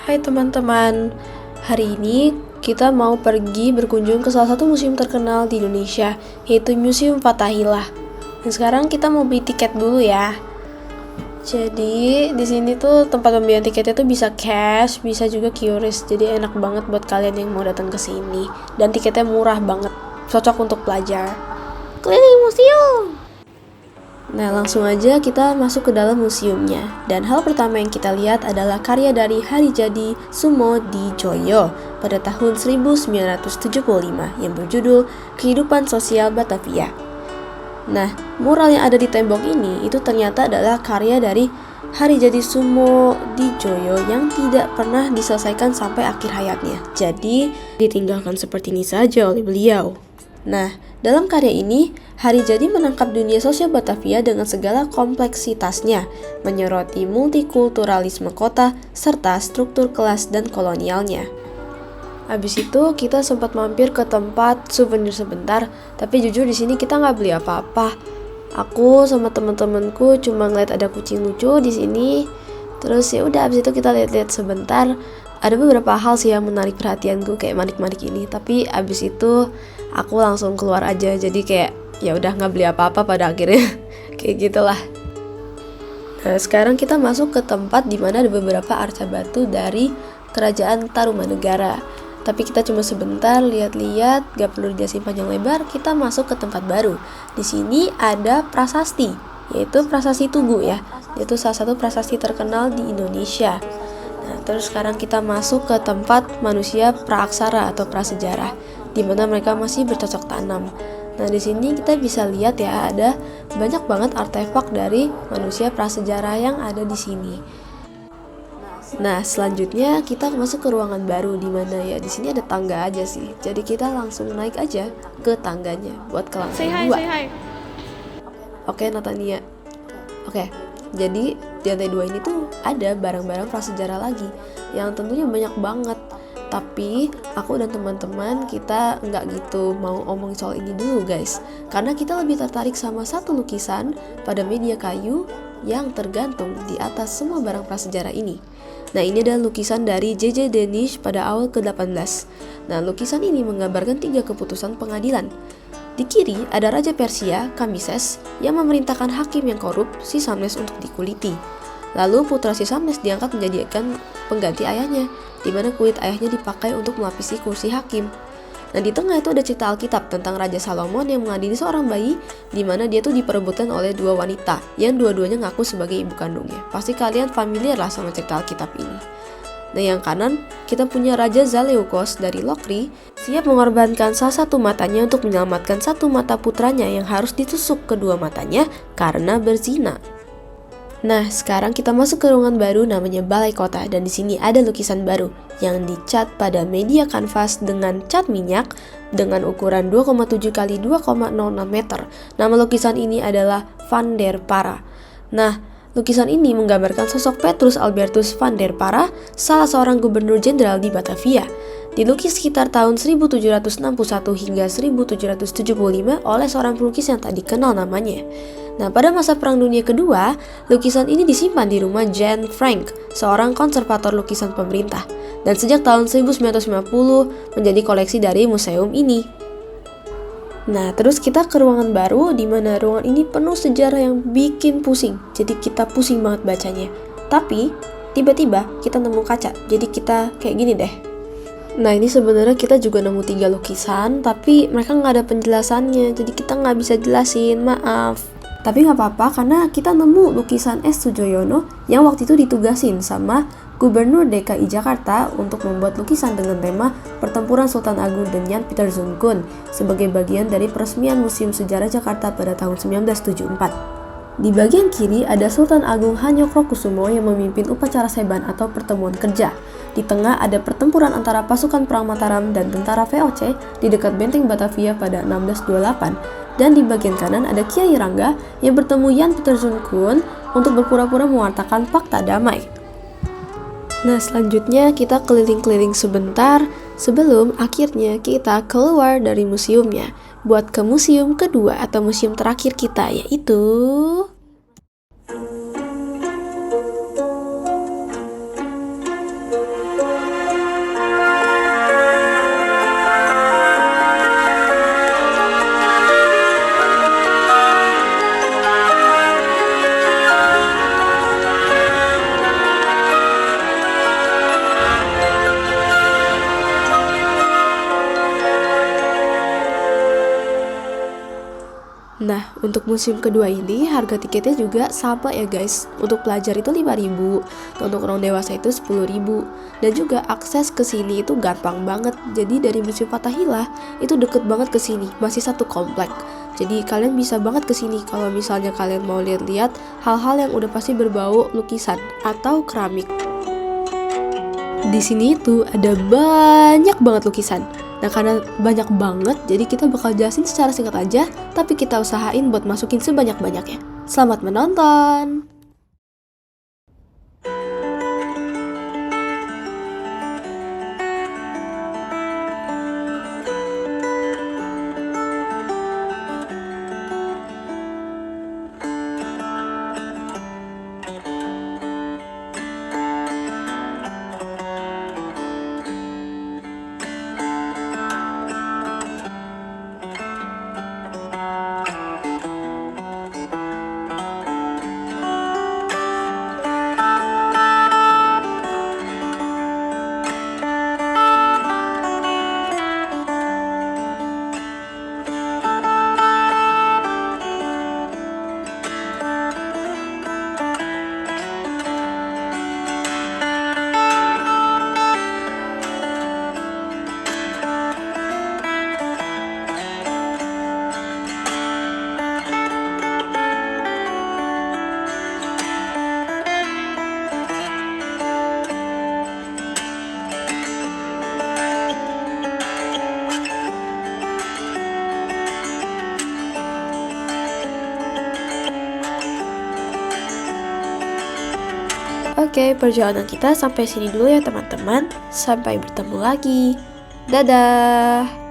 Hai teman-teman, hari ini kita mau pergi berkunjung ke salah satu museum terkenal di Indonesia, yaitu Museum Fathahillah. Dan sekarang kita mau beli tiket dulu ya. Jadi di sini tuh tempat pembelian tiketnya tuh bisa cash, bisa juga QRIS. Jadi enak banget buat kalian yang mau datang ke sini. Dan tiketnya murah banget, cocok untuk pelajar. Keliling museum. Nah, langsung aja kita masuk ke dalam museumnya. Dan hal pertama yang kita lihat adalah karya dari Harijadi Soemodijoyo pada tahun 1975 yang berjudul Kehidupan Sosial Batavia. Nah, mural yang ada di tembok ini itu ternyata adalah karya dari Harijadi Soemodijoyo yang tidak pernah diselesaikan sampai akhir hayatnya. Jadi, ditinggalkan seperti ini saja oleh beliau. Nah, dalam karya ini, Harijadi menangkap dunia sosial Batavia dengan segala kompleksitasnya, menyoroti multikulturalisme kota serta struktur kelas dan kolonialnya. Habis itu kita sempat mampir ke tempat souvenir sebentar, tapi jujur di sini kita nggak beli apa-apa. Aku sama teman-temanku cuma ngeliat ada kucing lucu di sini. Terus ya udah, habis itu kita lihat-lihat sebentar. Ada beberapa hal sih yang menarik perhatianku kayak manik-manik ini, tapi abis itu aku langsung keluar aja. Jadi kayak ya udah nggak beli apa-apa pada akhirnya. Kayak gitulah. Nah, sekarang kita masuk ke tempat di mana ada beberapa arca batu dari Kerajaan Tarumanegara. Tapi kita cuma sebentar lihat-lihat, gak perlu dijelasin panjang lebar. Kita masuk ke tempat baru. Di sini ada prasasti, yaitu Prasasti Tugu ya. Itu salah satu prasasti terkenal di Indonesia. Nah, terus sekarang kita masuk ke tempat manusia praaksara atau prasejarah, di mana mereka masih bercocok tanam. Nah, di sini kita bisa lihat ya, ada banyak banget artefak dari manusia prasejarah yang ada di sini. Nah, selanjutnya kita masuk ke ruangan baru, di mana ya di sini ada tangga aja sih. Jadi kita langsung naik aja ke tangganya buat ke lantai 2. Oke, Natania. Oke. Jadi di lantai 2 ini tuh ada barang-barang prasejarah lagi yang tentunya banyak banget. Tapi aku dan teman-teman kita nggak gitu mau ngomong soal ini dulu guys, karena kita lebih tertarik sama satu lukisan pada media kayu yang tergantung di atas semua barang prasejarah ini. Nah, ini adalah lukisan dari J.J. Danish pada awal ke-18. Nah, lukisan ini menggambarkan 3 keputusan pengadilan. Di kiri ada Raja Persia, Kambises, yang memerintahkan hakim yang korup, Sisamnes, untuk dikuliti. Lalu putra Sisamnes diangkat menjadikan pengganti ayahnya, di mana kulit ayahnya dipakai untuk melapisi kursi hakim. Nah, di tengah itu ada cerita Alkitab tentang Raja Salomon yang mengadili seorang bayi, di mana dia tuh diperebutkan oleh 2 wanita yang dua-duanya ngaku sebagai ibu kandungnya. Pasti kalian familiar lah sama cerita Alkitab ini. Nah, yang kanan kita punya Raja Zaleukos dari Lokri, siap mengorbankan salah satu matanya untuk menyelamatkan satu mata putranya yang harus ditusuk kedua matanya karena berzina. Nah, sekarang kita masuk ke ruangan baru namanya Balai Kota, dan di sini ada lukisan baru yang dicat pada media kanvas dengan cat minyak dengan ukuran 2,7 x 2,06 meter. Nama lukisan ini adalah Van der Para. Nah, lukisan ini menggambarkan sosok Petrus Albertus van der Para, salah seorang gubernur jenderal di Batavia. Dilukis sekitar tahun 1761 hingga 1775 oleh seorang pelukis yang tak dikenal namanya. Nah, pada masa Perang Dunia Kedua, lukisan ini disimpan di rumah Jan Frank, seorang konservator lukisan pemerintah. Dan sejak tahun 1950 menjadi koleksi dari museum ini. Nah, terus kita ke ruangan baru, di mana ruangan ini penuh sejarah yang bikin pusing. Jadi kita pusing banget bacanya. Tapi, tiba-tiba kita nemu kaca, jadi kita kayak gini deh. Nah, ini sebenarnya kita juga nemu 3 lukisan, tapi mereka nggak ada penjelasannya, jadi kita nggak bisa jelasin, maaf. Tapi nggak apa-apa, karena kita nemu lukisan S. Sujoyono yang waktu itu ditugasin sama Gubernur DKI Jakarta untuk membuat lukisan dengan tema Pertempuran Sultan Agung dengan Pieterszoon sebagai bagian dari peresmian Museum Sejarah Jakarta pada tahun 1974. Di bagian kiri ada Sultan Agung Hanyokrokusumo yang memimpin upacara Seban atau pertemuan kerja. Di tengah ada pertempuran antara pasukan perang Mataram dan tentara VOC di dekat benteng Batavia pada 1628. Dan di bagian kanan ada Kiai Rangga yang bertemu Jan Pieterszoon untuk berpura-pura mewartakan fakta damai. Nah, selanjutnya kita keliling-keliling sebentar sebelum akhirnya kita keluar dari museumnya buat ke museum kedua atau museum terakhir kita, yaitu Untuk museum kedua ini harga tiketnya juga sama ya guys. Untuk pelajar itu 5.000, untuk orang dewasa itu 10.000. Dan juga akses ke sini itu gampang banget. Jadi dari Museum Fathahillah itu deket banget ke sini, masih satu komplek. Jadi kalian bisa banget ke sini kalau misalnya kalian mau lihat-lihat hal-hal yang udah pasti berbau lukisan atau keramik. Di sini itu ada banyak banget lukisan. Nah karena banyak banget, jadi kita bakal jelasin secara singkat aja, tapi kita usahain buat masukin sebanyak-banyaknya. Selamat menonton! Oke, perjalanan kita sampai sini dulu ya teman-teman. Sampai bertemu lagi. Dadah!